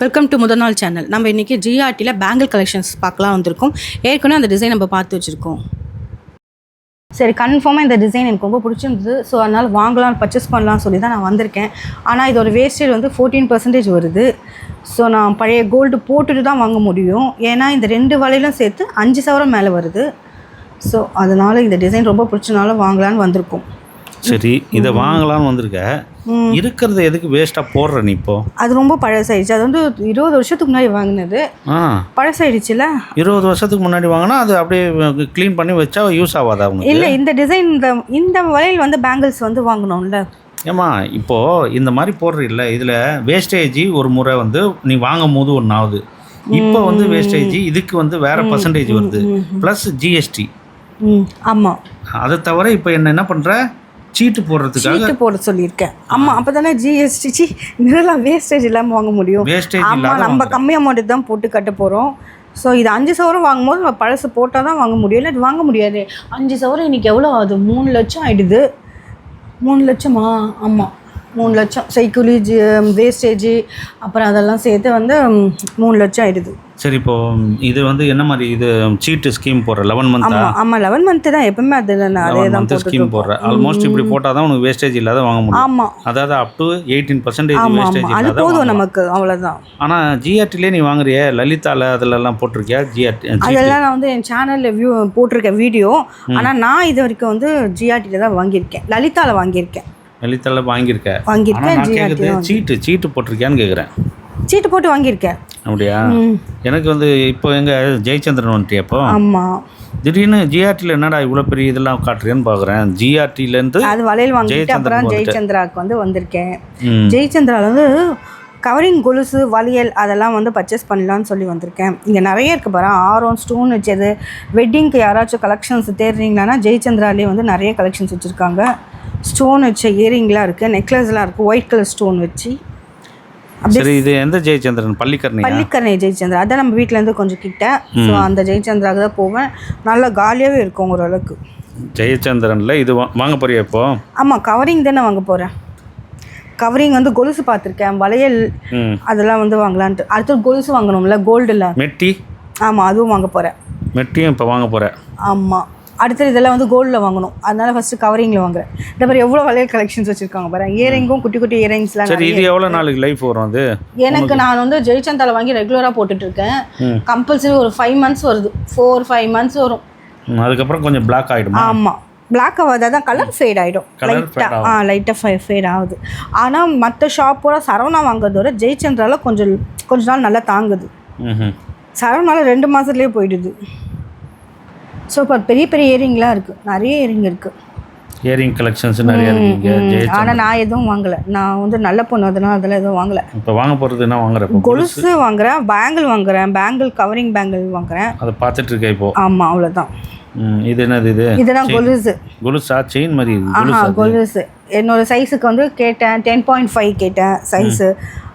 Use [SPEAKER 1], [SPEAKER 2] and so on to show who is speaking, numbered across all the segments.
[SPEAKER 1] Welcome to முதல் நாள் channel. நம்ம இன்றைக்கி ஜிஆர்டியில் பேங்கிள் கலெக்ஷன்ஸ் பார்க்கலாம் வந்திருக்கோம். ஏற்கனவே அந்த டிசைன் நம்ம பார்த்து வச்சுருக்கோம். சரி, கன்ஃபார்மாக இந்த டிசைன் எனக்கு ரொம்ப பிடிச்சிருந்தது. ஸோ அதனால் வாங்கலாம், பர்ச்சேஸ் பண்ணலாம் சொல்லி தான் நான் வந்திருக்கேன். ஆனால் இதோட வேஸ்டேஜ் வந்து 14% வருது. ஸோ நான் பழைய கோல்டு போட்டுட்டு தான் வாங்க முடியும். ஏன்னா இந்த 2 வலையிலும் சேர்த்து 5,000 மேலே வருது. ஸோ அதனால் இந்த டிசைன் ரொம்ப பிடிச்சனால வாங்கலான்னு வந்திருக்கோம்.
[SPEAKER 2] சரி, இதை வாங்கலாம்னு வந்திருக்க. இருக்கிறத எதுக்கு வேஸ்ட்டாக போடுற நீ? இப்போ
[SPEAKER 1] அது ரொம்ப பழசாயிடுச்சு. அது வந்து 20 வருஷத்துக்கு முன்னாடி வாங்கினது. பழசாயிடுச்சுல.
[SPEAKER 2] 20 வருஷத்துக்கு முன்னாடி வாங்கினா அது அப்படியே க்ளீன் பண்ணி வச்சா யூஸ் ஆகாதா அவங்க?
[SPEAKER 1] இல்லை, இந்த டிசைன் இந்த வளையல் வந்து பேங்கிள்ஸ் வந்து வாங்கணும்ல.
[SPEAKER 2] ஏம்மா, இப்போது இந்த மாதிரி போடுறீல்ல, இதில் வேஸ்டேஜ் ஒரு முறை வந்து நீ வாங்கும் போது ஒன்று ஆகுது. இப்போ வந்து வேஸ்டேஜ் இதுக்கு வந்து வேறு பர்சன்டேஜ் வருது, ப்ளஸ் ஜிஎஸ்டி.
[SPEAKER 1] ஆமாம். அதை
[SPEAKER 2] தவிர இப்போ என்ன பண்ணுற? சீட்டு போடுறதுக்காக
[SPEAKER 1] போட சொல்லியிருக்கேன். ஆமாம், அப்போ தானே ஜிஎஸ்டி இதெல்லாம் வேஸ்டேஜ் இல்லாமல் வாங்க முடியும். ஆமாம், நம்ம கம்மி அமௌண்ட்டு தான் போட்டு கட்ட போகிறோம். ஸோ இது 5,000 வாங்கும்போது நம்ம பழசு போட்டால் தான் வாங்க முடியும். இல்லை வாங்க முடியாது. 5,000 இன்றைக்கி எவ்வளோ ஆகுது? 3 லட்சம் ஆகிடுது. 3 லட்சமா? ஆமாம், 3 லட்சம். சைக்கிளி வேஸ்டேஜ் அப்புறம் அதெல்லாம் சேர்த்து வந்து 3 லட்சம் ஆகிடுது.
[SPEAKER 2] சரி, இப்போது இது வந்து என்ன மாதிரி இது சீட்டு ஸ்கீம் போடுற 11 மந்த்?
[SPEAKER 1] ஆமாம், 11 மந்த் தான் எப்பவுமே. அது அதே தான்
[SPEAKER 2] ஸ்கீம் போடுற. ஆல்மோஸ்ட் இப்படி போட்டால் தான் உனக்கு வேஸ்டேஜ் இல்லாத வாங்க முடியும்.
[SPEAKER 1] ஆமாம்,
[SPEAKER 2] அதாவது அப் டு 18% வேஸ்டேஜ்
[SPEAKER 1] அது போதும் நமக்கு, அவ்வளோதான்.
[SPEAKER 2] ஆனால் ஜிஆர்டிலே நீ வாங்குறிய, லலிதாவில் அதிலெல்லாம் போட்டிருக்கியா? ஜிஆர்டி
[SPEAKER 1] அதெல்லாம் நான் வந்து என் சேனலில் போட்டிருக்கேன் வீடியோ. ஆனால் நான் இது வரைக்கும் வந்து ஜிஆர்டியில் தான் வாங்கியிருக்கேன். லலிதாவில் வாங்கியிருக்கேன்.
[SPEAKER 2] லலிதாவில் வாங்கியிருக்கேன். சீட்டு போட்டிருக்கியான்னு கேட்குறேன்.
[SPEAKER 1] சீட்டு போட்டு வாங்கியிருக்கேன்.
[SPEAKER 2] அப்படியா? எனக்கு வந்து இப்போ எங்கள் ஜெயச்சந்திரன் வந்துட்டியா? அப்போ
[SPEAKER 1] ஆமாம்,
[SPEAKER 2] திடீர்னு ஜிஆர்டியில் என்னடா இவ்வளோ பெரிய இதெல்லாம் காட்டுறேன்னு பார்க்குறேன். ஜிஆர்டிலேருந்து
[SPEAKER 1] அது வளையல் வாங்கிட்டு அப்புறம் ஜெயச்சந்திராவுக்கு வந்து வந்திருக்கேன். ஜெயச்சந்திராவில் வந்து கவரிங் கொலுசு வளையல் அதெல்லாம் வந்து பர்ச்சேஸ் பண்ணலான்னு சொல்லி வந்திருக்கேன். இங்கே நிறைய இருக்குது பாரு. ஆரம் ஸ்டோன் வச்சது. வெட்டிங்க்கு யாராச்சும் கலெக்ஷன்ஸ் தேடுறீங்களான்னா ஜெயச்சந்திராலே வந்து நிறைய கலெக்ஷன்ஸ் வச்சுருக்காங்க. ஸ்டோன் வச்ச இயரிங்லாம் இருக்குது, நெக்லஸ்லாம் இருக்குது, ஒயிட் கலர் ஸ்டோன் வச்சு.
[SPEAKER 2] சரி, இது எந்த ஜெயச்சந்திரன்?
[SPEAKER 1] பள்ளிக்கரணை ஜெயச்சந்திரன். அதான் நம்ம வீட்டிலேருந்து கொஞ்சம் கிட்ட. ஸோ அந்த ஜெயச்சந்திராவுக்கு தான் போவேன். நல்லா காலியாகவே இருக்கும் ஓரளவுக்கு.
[SPEAKER 2] ஜெயச்சந்திரனில் இது வாங்க போறியா இப்போ?
[SPEAKER 1] ஆமாம், கவரிங் தானே வாங்க போகிறேன். கவரிங் வந்து கொலுசு பார்த்துருக்கேன், வளையல் அதெல்லாம் வந்து வாங்கலான்ட்டு. அடுத்து கொலுசு வாங்கணும்ல, கோல்டில்
[SPEAKER 2] மெட்டி.
[SPEAKER 1] ஆமாம், அதுவும் வாங்க போகிறேன்.
[SPEAKER 2] மெட்டியும் இப்போ வாங்க போகிறேன்.
[SPEAKER 1] ஆமாம், அடுத்தது இதெல்லாம் வந்து கோல்டில் வாங்கணும். அதனால ஃபஸ்ட்டு கவரிங்கில் வாங்குறேன். இந்த மாதிரி எவ்வளோ வளையல் கலெக்ஷன்ஸ் வச்சுருக்காங்க பாரு. இயரிங்கும் குட்டி குட்டி இயரிங்ஸ்லாம்.
[SPEAKER 2] சரி, இது எவ்வளோ நாளைக்கு லைஃப் வரும்? அது
[SPEAKER 1] எனக்கு நான் வந்து ஜெயச்சந்தால வாங்கி ரெகுலராக போட்டுட்ருக்கேன். கம்பல்சரி ஒரு 5 மந்த்ஸ் வருது. 4-5 மந்த்ஸ் வரும்.
[SPEAKER 2] அதுக்கப்புறம் கொஞ்சம் பிளாக் ஆகிடும்.
[SPEAKER 1] ஆமாம், பிளாக் ஆகாது, தான் கலர் ஃபேட் ஆகிடும். லைட்டாக ஃபேட் ஆகுது. ஆனால் மற்ற ஷாப்போட சரவணா வாங்குறதோட ஜெயச்சந்திராவில் கொஞ்ச நாள் நல்லா தாங்குது. சரவணாவில் 2 மாதத்துலேயே போயிடுது. ஸோ இப்போ பெரிய பெரிய இயரிங்லாம் இருக்குது, நிறைய இயரிங் இருக்குது.
[SPEAKER 2] இயரிங் கலெக்ஷன்ஸ் நிறைய இருக்குது.
[SPEAKER 1] ஆனால் நான் எதுவும் வாங்கலை. நான் வந்து நல்ல பொண்ணு, அதனால் அதெல்லாம் எதுவும் வாங்கலை.
[SPEAKER 2] இப்போ வாங்க போகிறது என்ன வாங்குறேன்?
[SPEAKER 1] கொலுசு வாங்குறேன், பேங்கிள் வாங்குறேன், கவரிங் பேங்கிள் வாங்குறேன்.
[SPEAKER 2] அதை பார்த்துட்டு இருக்கேன் இப்போ.
[SPEAKER 1] ஆமாம், அவ்வளோதான்.
[SPEAKER 2] இது என்னது?
[SPEAKER 1] இதெல்லாம்
[SPEAKER 2] கொலுசா? செயின் மாதிரி?
[SPEAKER 1] கொலுசு. என்னோட சைஸுக்கு வந்து கேட்டேன், 10.5 கேட்டேன் சைஸு.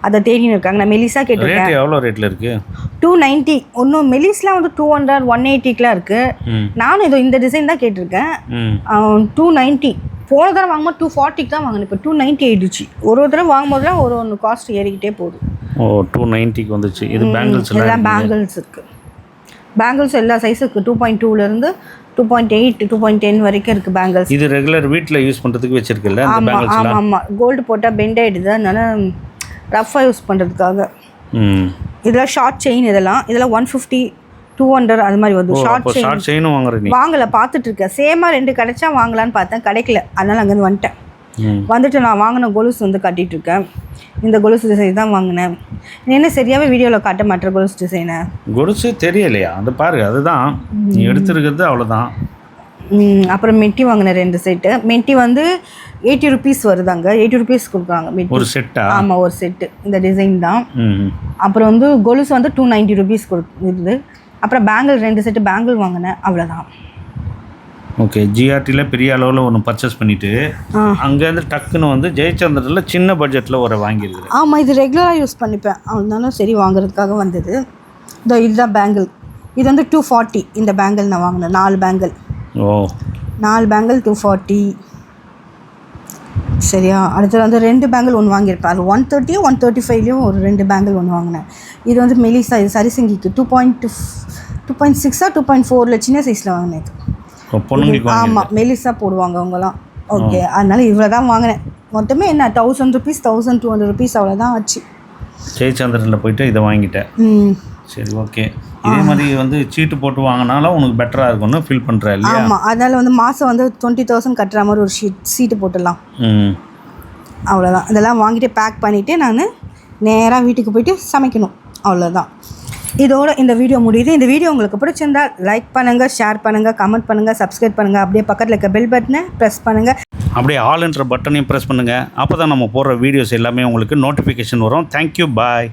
[SPEAKER 1] அதை தேடின்னு இருக்காங்க. நான் மெலிஸா கேட்டிருக்கேன்.
[SPEAKER 2] எவ்வளோ ரேட்டில் இருக்குது?
[SPEAKER 1] 290. ஒன்றும் மெலிஸ்லாம் வந்து 200, 180க்குலாம் இருக்குது. நானும் இந்த டிசைன் தான் கேட்டிருக்கேன். 290. போன தடவை வாங்கும்போது 240க்கு தான் வாங்கினேன். இப்போ 290 ஆயிடுச்சு. ஒரு தடவை வாங்கும்போதுலாம் ஒன்று காஸ்ட் ஏறிக்கிட்டே போகுது.
[SPEAKER 2] 290க்கு வந்துச்சு. இது பேங்கிள்ஸ்
[SPEAKER 1] எல்லாம் பேங்கிள்ஸ் இருக்குது. பேங்கிள்ஸ் எல்லா சைஸுக்கு 2.2லேருந்து 2.8, 2.10 வரைக்கும் இருக்குது பேங்கிள்ஸ்.
[SPEAKER 2] இது ரெகுலர் வீட்டில் யூஸ் பண்ணுறதுக்கு வச்சுருக்குல்ல?
[SPEAKER 1] ஆமாம் ஆமாம் ஆமாம். கோல்டு போட்டால் பெண்ட் ஆகிடுது, அதனால ரஃபாக யூஸ் பண்ணுறதுக்காக. இதெல்லாம் ஷார்ட் செயின். இதெல்லாம் 150, 200 அது மாதிரி வருது. ஷார்ட்
[SPEAKER 2] செயினும் வாங்கலை,
[SPEAKER 1] பார்த்துட்டு இருக்கேன். சேமாக 2 கிடைச்சா வாங்கலான்னு பார்த்தேன், கிடைக்கல. அதனால் அங்கேருந்து வந்துட்டு நான் வாங்கின கொலுசு வந்து கட்டிகிட்டு இருக்கேன். இந்த கொலுசு டிசைன் தான் வாங்கினேன். என்ன சரியாகவே வீடியோவில் காட்ட மாட்டேற கொலுசு டிசைனை.
[SPEAKER 2] கொலுசு தெரியலையா? அது பாரு, அதுதான் நீ எடுத்துருக்கிறது, அவ்வளோதான்.
[SPEAKER 1] அப்புறம் மெட்டி வாங்கினேன் 2 செட்டு. மெட்டி வந்து 80 ருபீஸ் வருதாங்க. 80 ருபீஸ் கொடுக்குறாங்க மெட்டி.
[SPEAKER 2] ஒரு செட்டா?
[SPEAKER 1] ஆமாம், ஒரு செட்டு. இந்த டிசைன் தான். அப்புறம் வந்து கொலுசு வந்து 290 ருபீஸ் கொடுக்குது. அப்புறம் பேங்கிள் 2 செட்டு பேங்கிள் வாங்கினேன், அவ்வளோதான்.
[SPEAKER 2] ஓகே, ஜிஆர்டியில் பெரிய அளவில் ஒன்று பர்ச்சேஸ் பண்ணிவிட்டு அங்கேருந்து டக்குன்னு வந்து ஜெயச்சந்திரனில் சின்ன பட்ஜெட்டில் ஒரு வாங்கியிருக்குது.
[SPEAKER 1] ஆமாம், இது ரெகுலராக யூஸ் பண்ணிப்பேன், அதனாலும் சரி வாங்குறதுக்காக வந்தது. இதுதான் பேங்கிள். இது வந்து 240. இந்த பேங்கிள் நான் வாங்கினேன் 4 பேங்கிள். 4 பேங்கிள் 240. சரியா? அடுத்தது வந்து 2 பேங்கிள் ஒன்று வாங்கியிருப்பேன். அது 130 135லேயும் ஒரு 2 பேங்கிள் ஒன்று வாங்கினேன். இது வந்து மெலிசா, இது சரிசங்கிக்கு 2.6 2.4 சின்ன சைஸில் வாங்கினேன். ஆமாம், மெலிசா போடுவாங்க அவங்கலாம். ஓகே, அதனால இவ்வளோ தான் வாங்கினேன். மொத்தமே என்ன 1000 rupees 1200 rupees அவ்வளோதான் ஆச்சு.
[SPEAKER 2] ஜெயச்சந்திரனில் போயிட்டு இதை வாங்கிட்டேன். சரி, ஓகே. இதே மாதிரி வந்து சீட்டு போட்டு வாங்கினாலும் உனக்கு பெட்டராக இருக்கும்னு ஃபீல் பண்ணுற இல்லையா?
[SPEAKER 1] ஆமாம், அதனால் வந்து மாதம் வந்து 20,000 கட்டுற மாதிரி ஒரு சீட்டு போட்டுடலாம். அவ்வளோதான். இதெல்லாம் வாங்கிட்டு பேக் பண்ணிவிட்டு நான் நேராக வீட்டுக்கு போயிட்டு சமைக்கணும். அவ்வளோதான். இதோட இந்த வீடியோ முடியுது. இந்த வீடியோ உங்களுக்கு பிடிச்சிருந்தால் லைக் பண்ணுங்கள், ஷேர் பண்ணுங்கள், கமெண்ட் பண்ணுங்கள், சப்ஸ்கிரைப் பண்ணுங்கள். அப்படியே பக்கத்தில் இருக்க பெல் பட்டனை ப்ரெஸ் பண்ணுங்கள்.
[SPEAKER 2] அப்படியே ஆல்ன்ற பட்டனையும் ப்ரெஸ் பண்ணுங்கள். அப்போ தான் நம்ம போடுற வீடியோஸ் எல்லாமே உங்களுக்கு நோட்டிஃபிகேஷன் வரும். தேங்க்யூ, பாய்.